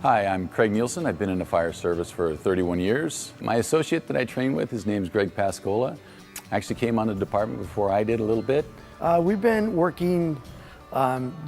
Hi, I'm Craig Nielsen. I've been in the fire service for 31 years. My associate that I train with, his name's Greg Pascola. Actually came on the department before I did a little bit. We've been working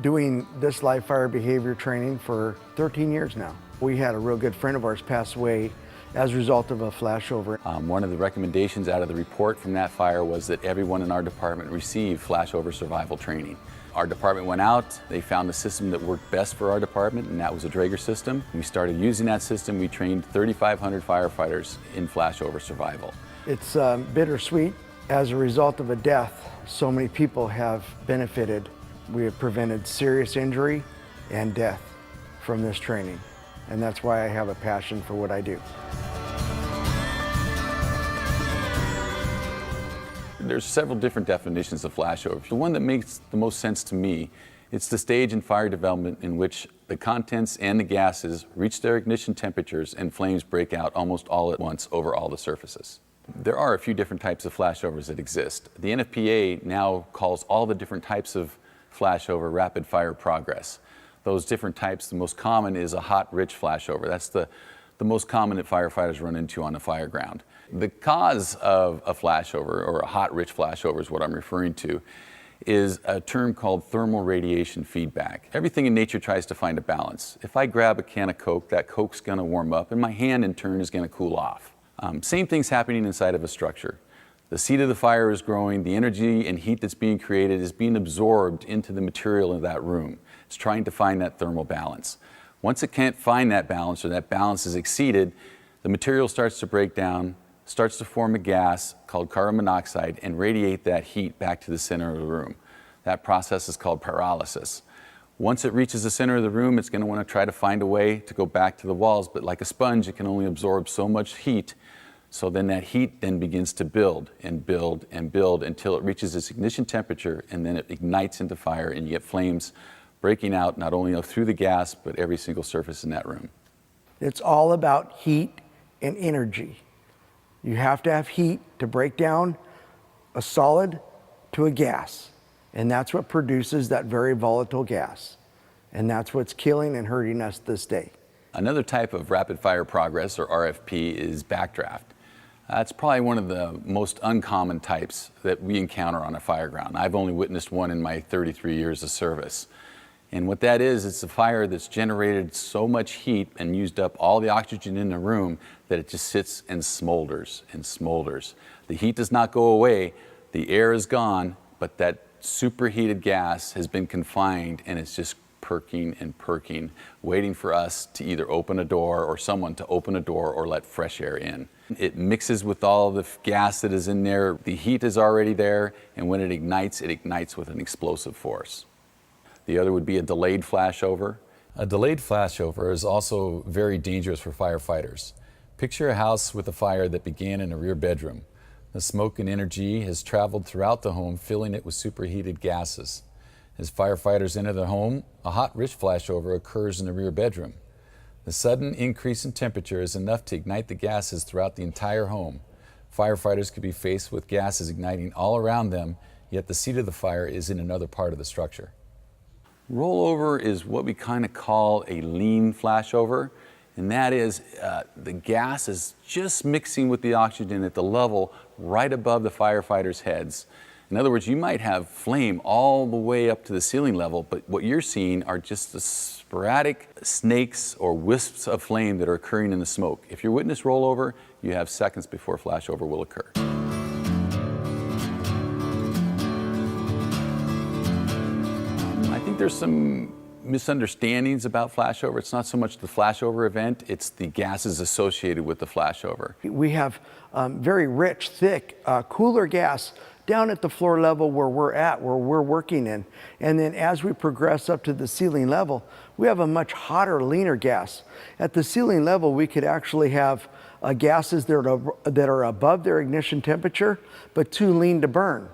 doing this live fire behavior training for 13 years now. We had a real good friend of ours pass away as a result of a flashover. One of the recommendations out of the report from that fire was that everyone in our department receive flashover survival training. Our department went out, they found the system that worked best for our department, and that was a Draeger system. We started using that system. We trained 3,500 firefighters in flashover survival. It's bittersweet. As a result of a death, so many people have benefited. We have prevented serious injury and death from this training, and that's why I have a passion for what I do. There's several different definitions of flashover. The one that makes the most sense to me, it's the stage in fire development in which the contents and the gases reach their ignition temperatures and flames break out almost all at once over all the surfaces. There are a few different types of flashovers that exist. The NFPA now calls all the different types of flashover rapid fire progress. Those different types, the most common is a hot, rich flashover. That's the most common that firefighters run into on the fire ground. The cause of a flashover, or a hot, rich flashover is what I'm referring to, is a term called thermal radiation feedback. Everything in nature tries to find a balance. If I grab a can of Coke, that Coke's gonna warm up, and my hand in turn is gonna cool off. Same thing's happening inside of a structure. The seed of the fire is growing, the energy and heat that's being created is being absorbed into the material of that room. It's trying to find that thermal balance. Once it can't find that balance, or that balance is exceeded, the material starts to break down, starts to form a gas called carbon monoxide and radiate that heat back to the center of the room. That process is called pyrolysis. Once it reaches the center of the room, it's going to want to try to find a way to go back to the walls, but like a sponge, it can only absorb so much heat. So then that heat then begins to build and build and build until it reaches its ignition temperature, and then it ignites into fire, and you get flames breaking out not only through the gas, but every single surface in that room. It's all about heat and energy. You have to have heat to break down a solid to a gas, and that's what produces that very volatile gas. And that's what's killing and hurting us this day. Another type of rapid fire progress, or RFP, is backdraft. That's probably one of the most uncommon types that we encounter on a fire ground. I've only witnessed one in my 33 years of service. And what that is, it's a fire that's generated so much heat and used up all the oxygen in the room that it just sits and smolders and smolders. The heat does not go away, the air is gone, but that superheated gas has been confined, and it's just perking and perking, waiting for us to either open a door, or someone to open a door, or let fresh air in. It mixes with all the gas that is in there. The heat is already there, and when it ignites with an explosive force. The other would be a delayed flashover. A delayed flashover is also very dangerous for firefighters. Picture a house with a fire that began in a rear bedroom. The smoke and energy has traveled throughout the home, filling it with superheated gases. As firefighters enter the home, a hot, rich flashover occurs in the rear bedroom. The sudden increase in temperature is enough to ignite the gases throughout the entire home. Firefighters could be faced with gases igniting all around them, yet the seat of the fire is in another part of the structure. Rollover is what we kind of call a lean flashover, and that is the gas is just mixing with the oxygen at the level right above the firefighters' heads. In other words, you might have flame all the way up to the ceiling level, but what you're seeing are just the sporadic snakes or wisps of flame that are occurring in the smoke. If you witness rollover, you have seconds before flashover will occur. I think there's some misunderstandings about flashover. It's not so much the flashover event, it's the gases associated with the flashover. We have very rich, thick, cooler gas down at the floor level where we're working in. And then as we progress up to the ceiling level, we have a much hotter, leaner gas. At the ceiling level, we could actually have gases that are above their ignition temperature, but too lean to burn.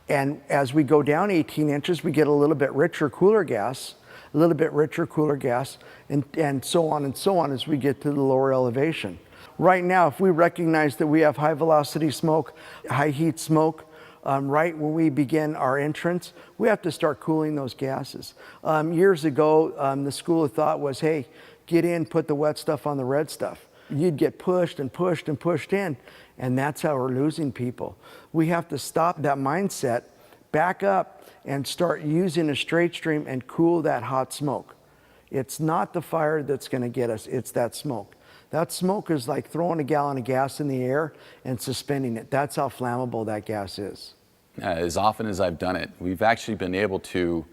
And as we go down 18 inches, we get a little bit richer, cooler gas, a little bit richer, cooler gas, and so on as we get to the lower elevation. Right now, if we recognize that we have high velocity smoke, high heat smoke, right when we begin our entrance, we have to start cooling those gases. Years ago, the school of thought was, hey, get in, put the wet stuff on the red stuff. You'd get pushed and pushed and pushed in, and that's how we're losing people. We have to stop that mindset, back up, and start using a straight stream and cool that hot smoke. It's not the fire that's going to get us, it's that smoke. That smoke is like throwing a gallon of gas in the air and suspending it. That's how flammable that gas is. As often as I've done it, we've actually been able to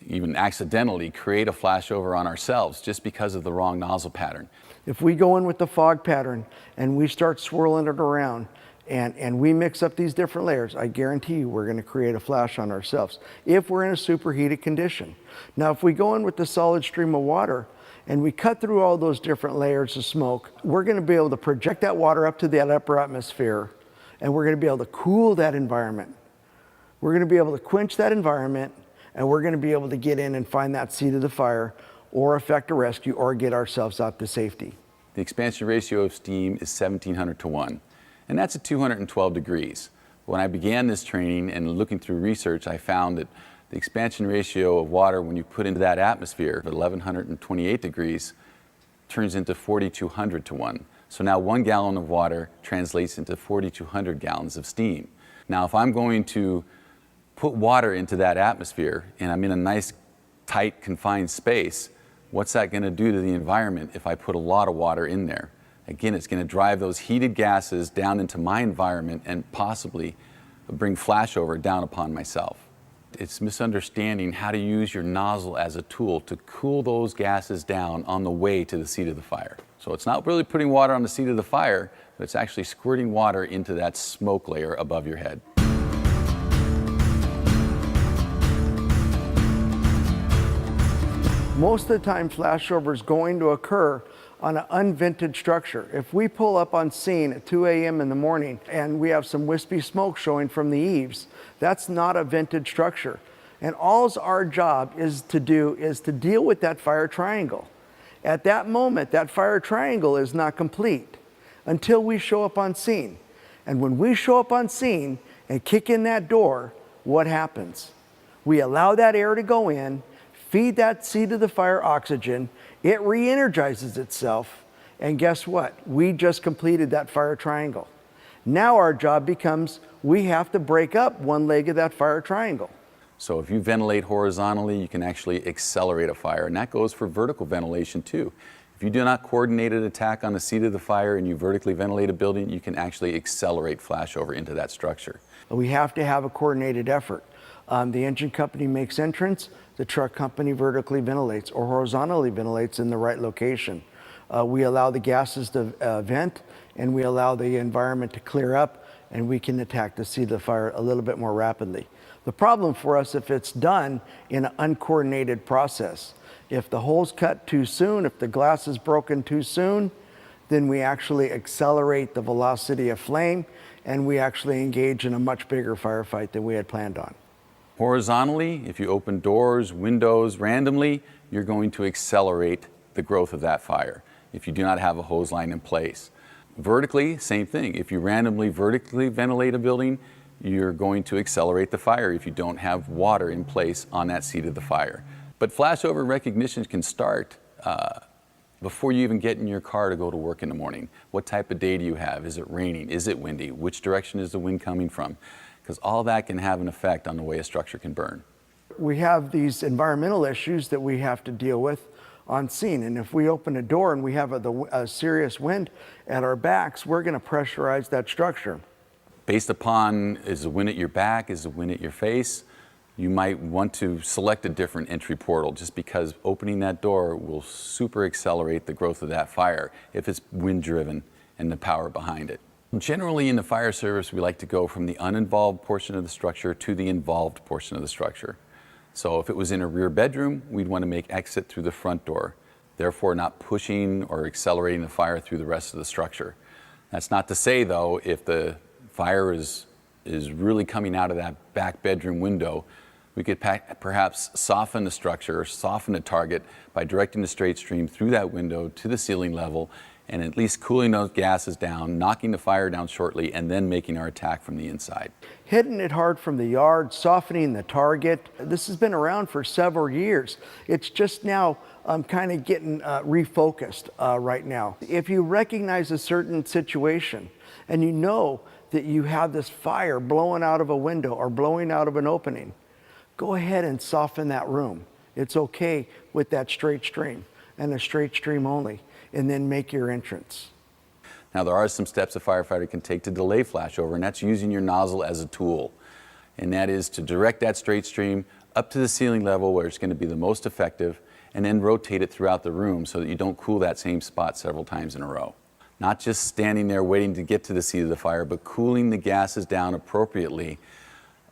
even accidentally create a flashover on ourselves just because of the wrong nozzle pattern. If we go in with the fog pattern and we start swirling it around and we mix up these different layers, I guarantee you we're going to create a flash on ourselves if we're in a superheated condition. Now, if we go in with the solid stream of water and we cut through all those different layers of smoke, we're going to be able to project that water up to the upper atmosphere, and we're going to be able to cool that environment. We're going to be able to quench that environment, and we're going to be able to get in and find that seat of the fire or effect a rescue or get ourselves out to safety. The expansion ratio of steam is 1,700 to 1, and that's at 212 degrees. When I began this training and looking through research, I found that the expansion ratio of water when you put into that atmosphere at 1,128 degrees turns into 4,200 to 1. So now 1 gallon of water translates into 4,200 gallons of steam. Now, if I'm going to put water into that atmosphere and I'm in a nice, tight, confined space, what's that going to do to the environment if I put a lot of water in there? Again, it's going to drive those heated gases down into my environment and possibly bring flashover down upon myself. It's misunderstanding how to use your nozzle as a tool to cool those gases down on the way to the seat of the fire. So it's not really putting water on the seat of the fire, but it's actually squirting water into that smoke layer above your head. Most of the time, flashover is going to occur on an unvented structure. If we pull up on scene at 2 a.m. in the morning and we have some wispy smoke showing from the eaves, that's not a vented structure. And all our job is to do is to deal with that fire triangle. At that moment, that fire triangle is not complete until we show up on scene. And when we show up on scene and kick in that door, what happens? We allow that air to go in, feed that seat of the fire oxygen, it re-energizes itself, and guess what? We just completed that fire triangle. Now our job becomes, we have to break up one leg of that fire triangle. So if you ventilate horizontally, you can actually accelerate a fire, and that goes for vertical ventilation too. If you do not coordinate an attack on the seat of the fire and you vertically ventilate a building, you can actually accelerate flashover into that structure. We have to have a coordinated effort. The engine company makes entrance, the truck company vertically ventilates or horizontally ventilates in the right location. We allow the gases to vent, and we allow the environment to clear up, and we can attack the seat of the fire a little bit more rapidly. The problem for us if it's done in an uncoordinated process. If the hole's cut too soon, if the glass is broken too soon, then we actually accelerate the velocity of flame, and we actually engage in a much bigger firefight than we had planned on. Horizontally, if you open doors, windows randomly, you're going to accelerate the growth of that fire if you do not have a hose line in place. Vertically, same thing. If you randomly vertically ventilate a building, you're going to accelerate the fire if you don't have water in place on that seat of the fire. But flashover recognition can start before you even get in your car to go to work in the morning. What type of day do you have? Is it raining? Is it windy? Which direction is the wind coming from? Because all that can have an effect on the way a structure can burn. We have these environmental issues that we have to deal with on scene, and if we open a door and we have a serious wind at our backs, we're going to pressurize that structure. Based upon, is the wind at your back, is the wind at your face, you might want to select a different entry portal just because opening that door will super accelerate the growth of that fire if it's wind driven and the power behind it. Generally in the fire service, we like to go from the uninvolved portion of the structure to the involved portion of the structure. So if it was in a rear bedroom, we'd want to make exit through the front door, therefore not pushing or accelerating the fire through the rest of the structure. That's not to say though, if the fire is really coming out of that back bedroom window, we could perhaps soften the structure, or soften the target by directing the straight stream through that window to the ceiling level and at least cooling those gases down, knocking the fire down shortly, and then making our attack from the inside. Hitting it hard from the yard, softening the target. This has been around for several years. It's just now kind of getting refocused right now. If you recognize a certain situation and you know that you have this fire blowing out of a window or blowing out of an opening, go ahead and soften that room. It's okay with that straight stream and a straight stream only, and then make your entrance. Now, there are some steps a firefighter can take to delay flashover, and that's using your nozzle as a tool. And that is to direct that straight stream up to the ceiling level where it's going to be the most effective, and then rotate it throughout the room so that you don't cool that same spot several times in a row. Not just standing there waiting to get to the seat of the fire, but cooling the gases down appropriately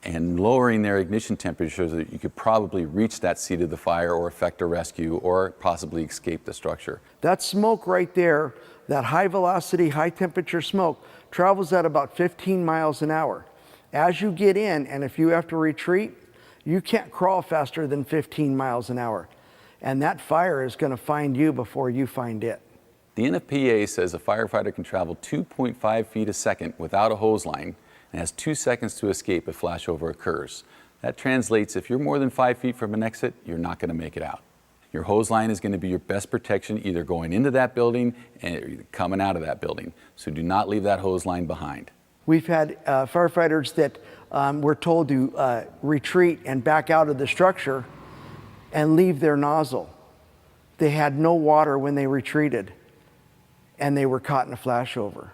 and lowering their ignition temperature so that you could probably reach that seat of the fire or effect a rescue or possibly escape the structure. That smoke right there, that high velocity, high temperature smoke, travels at about 15 miles an hour. As you get in, and if you have to retreat, you can't crawl faster than 15 miles an hour. And that fire is going to find you before you find it. The NFPA says a firefighter can travel 2.5 feet a second without a hose line and has 2 seconds to escape if flashover occurs. That translates, if you're more than 5 feet from an exit, you're not going to make it out. Your hose line is going to be your best protection, either going into that building and coming out of that building. So do not leave that hose line behind. We've had firefighters that were told to retreat and back out of the structure and leave their nozzle. They had no water when they retreated, and they were caught in a flashover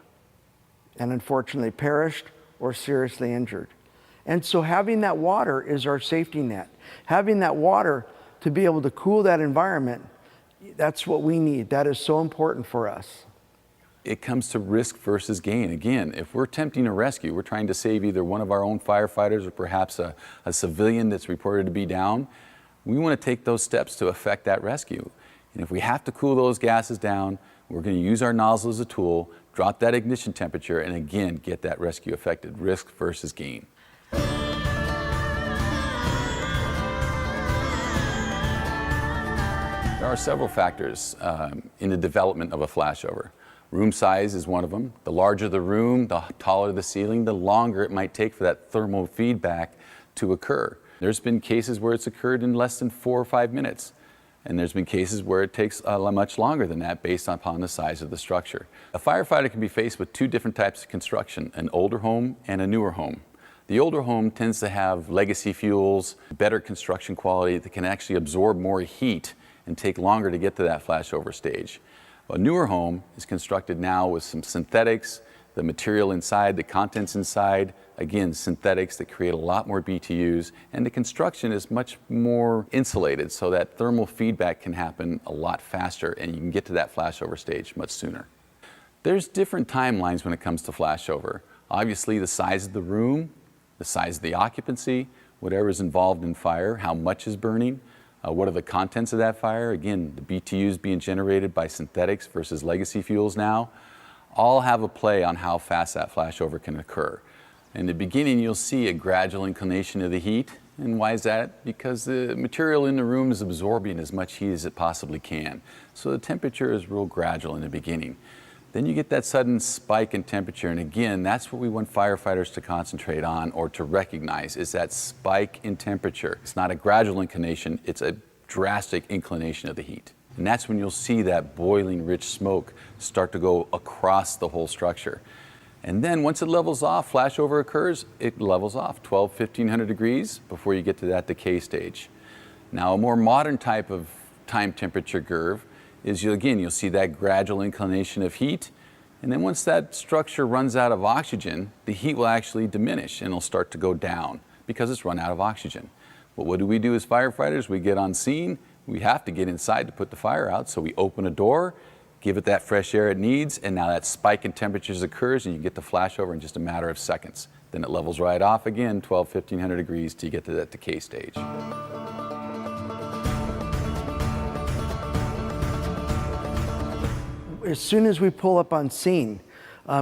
and unfortunately perished or seriously injured. And so having that water is our safety net. Having that water to be able to cool that environment, that's what we need. That is so important for us. It comes to risk versus gain. Again, if we're attempting a rescue, we're trying to save either one of our own firefighters or perhaps a civilian that's reported to be down, we want to take those steps to effect that rescue. And if we have to cool those gases down, we're going to use our nozzle as a tool, drop that ignition temperature, and again, get that rescue effected. Risk versus gain. There are several factors in the development of a flashover. Room size is one of them. The larger the room, the taller the ceiling, the longer it might take for that thermal feedback to occur. There's been cases where it's occurred in less than 4 or 5 minutes. And there's been cases where it takes much longer than that based upon the size of the structure. A firefighter can be faced with 2 different types of construction, an older home and a newer home. The older home tends to have legacy fuels, better construction quality that can actually absorb more heat and take longer to get to that flashover stage. A newer home is constructed now with some synthetics, the material inside, the contents inside, again, synthetics that create a lot more BTUs, and the construction is much more insulated so that thermal feedback can happen a lot faster and you can get to that flashover stage much sooner. There's different timelines when it comes to flashover. Obviously, the size of the room, the size of the occupancy, whatever is involved in fire, how much is burning, what are the contents of that fire, again, the BTUs being generated by synthetics versus legacy fuels now, all have a play on how fast that flashover can occur. In the beginning, you'll see a gradual inclination of the heat. And why is that? Because the material in the room is absorbing as much heat as it possibly can. So the temperature is real gradual in the beginning. Then you get that sudden spike in temperature. And again, that's what we want firefighters to concentrate on or to recognize, is that spike in temperature. It's not a gradual inclination, it's a drastic inclination of the heat. And that's when you'll see that boiling rich smoke start to go across the whole structure. And then once it levels off, flashover occurs, it levels off 1500 degrees before you get to that decay stage. Now, a more modern type of time temperature curve is, you'll see that gradual inclination of heat. And then once that structure runs out of oxygen, the heat will actually diminish and it'll start to go down because it's run out of oxygen. But what do we do as firefighters? We get on scene, we have to get inside to put the fire out, so we open a door, give it that fresh air it needs, and now that spike in temperatures occurs and you get the flashover in just a matter of seconds. Then it levels right off again, 1500 degrees till you get to that decay stage. As soon as we pull up on scene,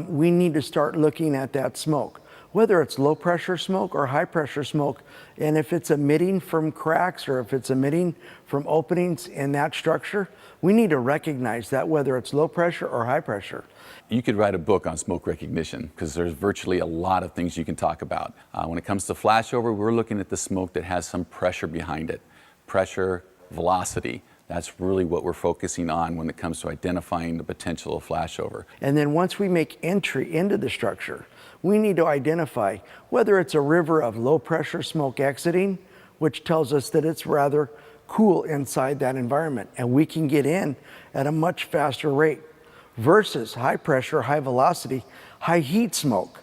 we need to start looking at that smoke. whether it's low pressure smoke or high pressure smoke. And if it's emitting from cracks or if it's emitting from openings in that structure, we need to recognize that, whether it's low pressure or high pressure. You could write a book on smoke recognition because there's virtually a lot of things you can talk about. When it comes to flashover, we're looking at the smoke that has some pressure behind it. Pressure, velocity. That's really what we're focusing on when it comes to identifying the potential of flashover. And then once we make entry into the structure, we need to identify whether it's a river of low pressure smoke exiting, which tells us that it's rather cool inside that environment and we can get in at a much faster rate, versus high pressure, high velocity, high heat smoke.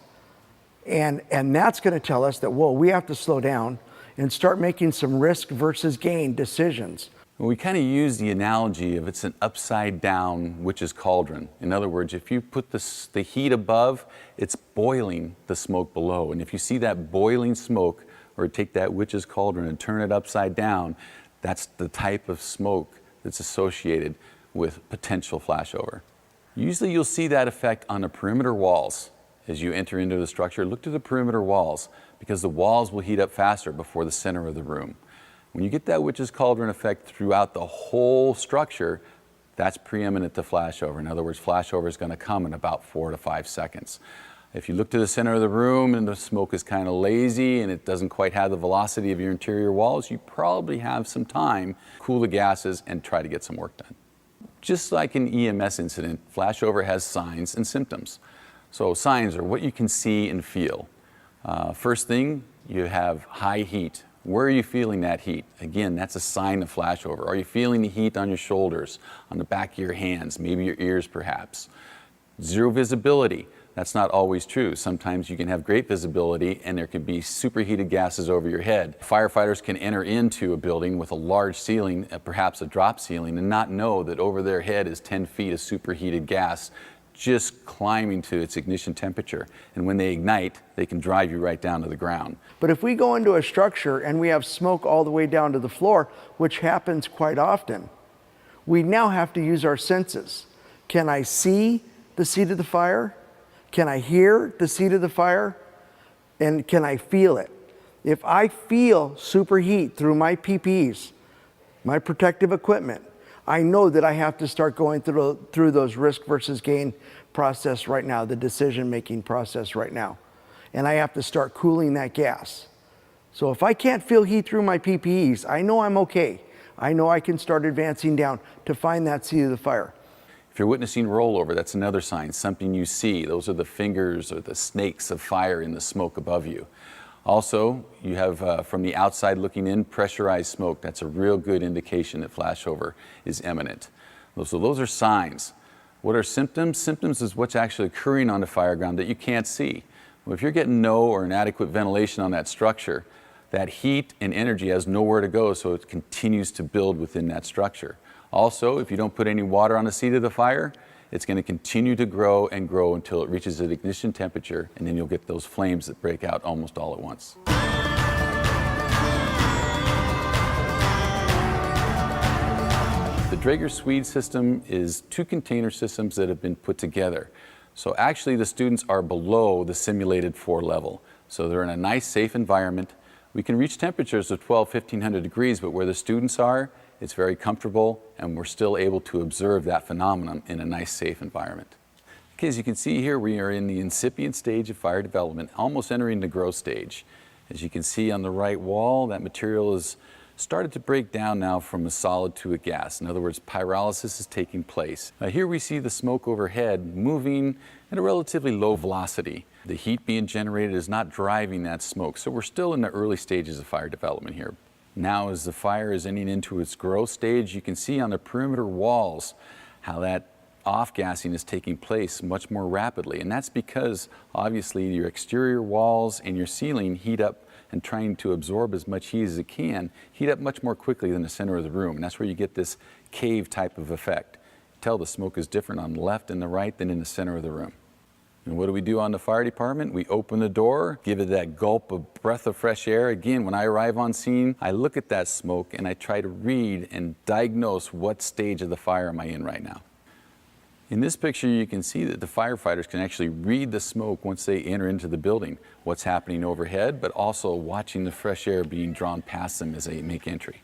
And that's going to tell us that, whoa, we have to slow down and start making some risk versus gain decisions. We kind of use the analogy of it's an upside down witch's cauldron. In other words, if you put the heat above, it's boiling the smoke below. And if you see that boiling smoke, or take that witch's cauldron and turn it upside down, that's the type of smoke that's associated with potential flashover. Usually you'll see that effect on the perimeter walls. As you enter into the structure, look to the perimeter walls because the walls will heat up faster before the center of the room. When you get that witch's cauldron effect throughout the whole structure, that's preeminent to flashover. In other words, flashover is going to come in about 4 to 5 seconds. If you look to the center of the room and the smoke is kind of lazy and it doesn't quite have the velocity of your interior walls, you probably have some time to cool the gases and try to get some work done. Just like an EMS incident, flashover has signs and symptoms. So signs are what you can see and feel. First thing, you have high heat. Where are you feeling that heat? Again, that's a sign of flashover. Are you feeling the heat on your shoulders, on the back of your hands, maybe your ears perhaps? Zero visibility. That's not always true. Sometimes you can have great visibility and there can be superheated gases over your head. Firefighters can enter into a building with a large ceiling, perhaps a drop ceiling, and not know that over their head is 10 feet of superheated gas just climbing to its ignition temperature. And when they ignite, they can drive you right down to the ground. But if we go into a structure and we have smoke all the way down to the floor, which happens quite often, we now have to use our senses. Can I see the seat of the fire? Can I hear the seat of the fire? And can I feel it? If I feel superheat through my PPEs, my protective equipment, I know that I have to start going through those risk versus gain process right now, the decision-making process right now. And I have to start cooling that gas. So if I can't feel heat through my PPEs, I know I'm okay. I know I can start advancing down to find that seat of the fire. If you're witnessing rollover, that's another sign, something you see. Those are the fingers or the snakes of fire in the smoke above you. Also, you have from the outside looking in, pressurized smoke. That's a real good indication that flashover is imminent. So those are signs. What are symptoms? Symptoms is what's actually occurring on the fire ground that you can't see. Well, if you're getting no or inadequate ventilation on that structure, that heat and energy has nowhere to go, so it continues to build within that structure. Also, if you don't put any water on the seat of the fire, it's going to continue to grow and grow until it reaches an ignition temperature, and then you'll get those flames that break out almost all at once. The Draeger-Swede system is 2 container systems that have been put together. So actually the students are below the simulated 4 level. So they're in a nice, safe environment. We can reach temperatures of 1,500 degrees, but where the students are, it's very comfortable, and we're still able to observe that phenomenon in a nice, safe environment. Okay, as you can see here, we are in the incipient stage of fire development, almost entering the growth stage. As you can see on the right wall, that material has started to break down now from a solid to a gas. In other words, pyrolysis is taking place. Here we see the smoke overhead moving at a relatively low velocity. The heat being generated is not driving that smoke, so we're still in the early stages of fire development here. Now, as the fire is ending into its growth stage, you can see on the perimeter walls how that off-gassing is taking place much more rapidly. And that's because, obviously, your exterior walls and your ceiling heat up and trying to absorb as much heat as it can, heat up much more quickly than the center of the room. And that's where you get this cave type of effect. Tell the smoke is different on the left and the right than in the center of the room. And what do we do on the fire department? We open the door, give it that gulp of breath of fresh air. Again, when I arrive on scene, I look at that smoke and I try to read and diagnose what stage of the fire am I in right now. In this picture, you can see that the firefighters can actually read the smoke once they enter into the building, what's happening overhead, but also watching the fresh air being drawn past them as they make entry.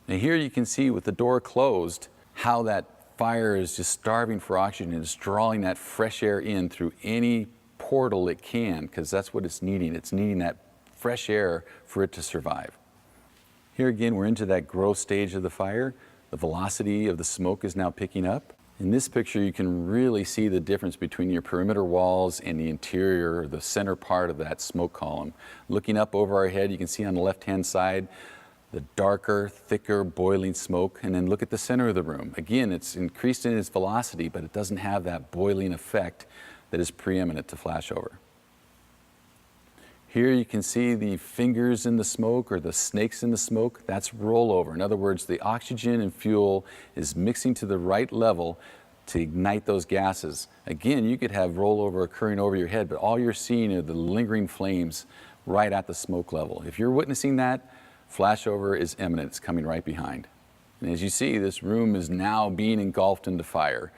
Now here you can see with the door closed how that fire is just starving for oxygen and it's drawing that fresh air in through any portal it can, because that's what it's needing. It's needing that fresh air for it to survive. Here again, we're into that growth stage of the fire. The velocity of the smoke is now picking up. In this picture, you can really see the difference between your perimeter walls and the interior, or the center part of that smoke column. Looking up over our head, you can see on the left-hand side the darker, thicker, boiling smoke, and then look at the center of the room. Again, it's increased in its velocity, but it doesn't have that boiling effect that is preeminent to flashover. Here you can see the fingers in the smoke, or the snakes in the smoke. That's rollover. In other words, the oxygen and fuel is mixing to the right level to ignite those gases. Again, you could have rollover occurring over your head, but all you're seeing are the lingering flames right at the smoke level. If you're witnessing that, flashover is imminent. It's coming right behind. And as you see, this room is now being engulfed into fire.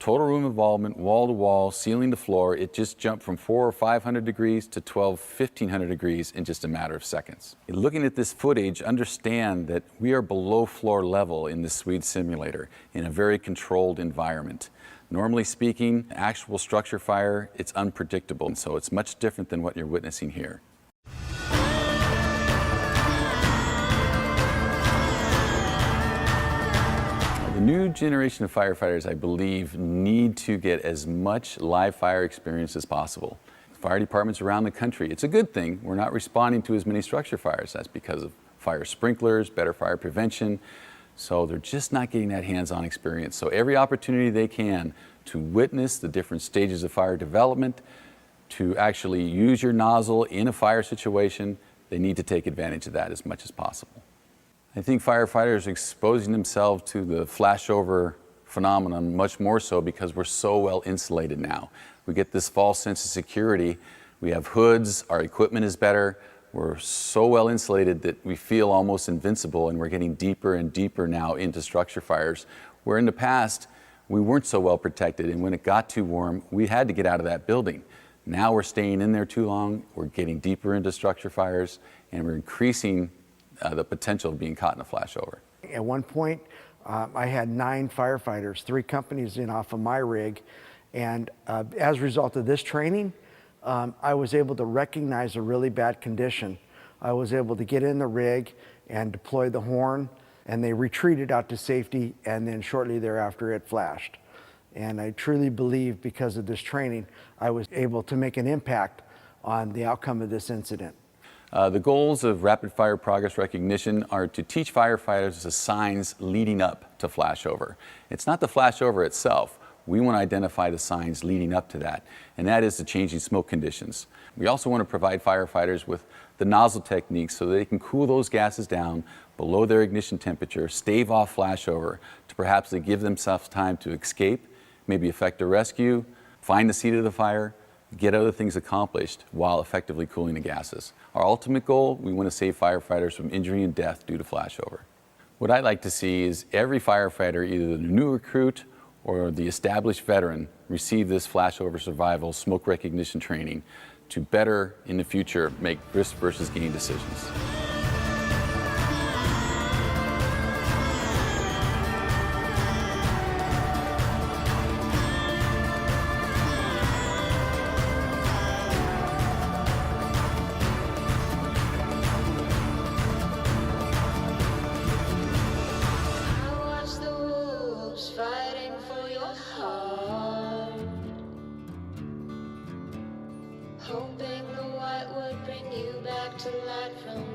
Total room involvement, wall to wall, ceiling to floor. It just jumped from 400 or 500 degrees to 1,500 degrees in just a matter of seconds. Looking at this footage, understand that we are below floor level in this Swede simulator in a very controlled environment. Normally speaking, actual structure fire, it's unpredictable, and so it's much different than what you're witnessing here. The new generation of firefighters, I believe, need to get as much live fire experience as possible. Fire departments around the country, it's a good thing. We're not responding to as many structure fires. That's because of fire sprinklers, better fire prevention. So they're just not getting that hands-on experience. So every opportunity they can to witness the different stages of fire development, to actually use your nozzle in a fire situation, they need to take advantage of that as much as possible. I think firefighters are exposing themselves to the flashover phenomenon much more so because we're so well insulated now. We get this false sense of security. We have hoods, our equipment is better. We're so well insulated that we feel almost invincible, and we're getting deeper and deeper now into structure fires, where in the past we weren't so well protected, and when it got too warm, we had to get out of that building. Now we're staying in there too long, we're getting deeper into structure fires, and we're increasing the potential of being caught in a flashover. At one point, I had 9 firefighters, 3 companies in off of my rig, and as a result of this training, I was able to recognize a really bad condition. I was able to get in the rig and deploy the horn, and they retreated out to safety, and then shortly thereafter it flashed. And I truly believe because of this training, I was able to make an impact on the outcome of this incident. The goals of rapid fire progress recognition are to teach firefighters the signs leading up to flashover. It's not the flashover itself. We want to identify the signs leading up to that, and that is the changing smoke conditions. We also want to provide firefighters with the nozzle techniques so that they can cool those gases down below their ignition temperature, stave off flashover, to perhaps give themselves time to escape, maybe effect a rescue, find the seat of the fire, get other things accomplished while effectively cooling the gases. Our ultimate goal, we want to save firefighters from injury and death due to flashover. What I'd like to see is every firefighter, either the new recruit or the established veteran, receive this flashover survival smoke recognition training to better, in the future, make risk versus gain decisions. Hoping the white would bring you back to light from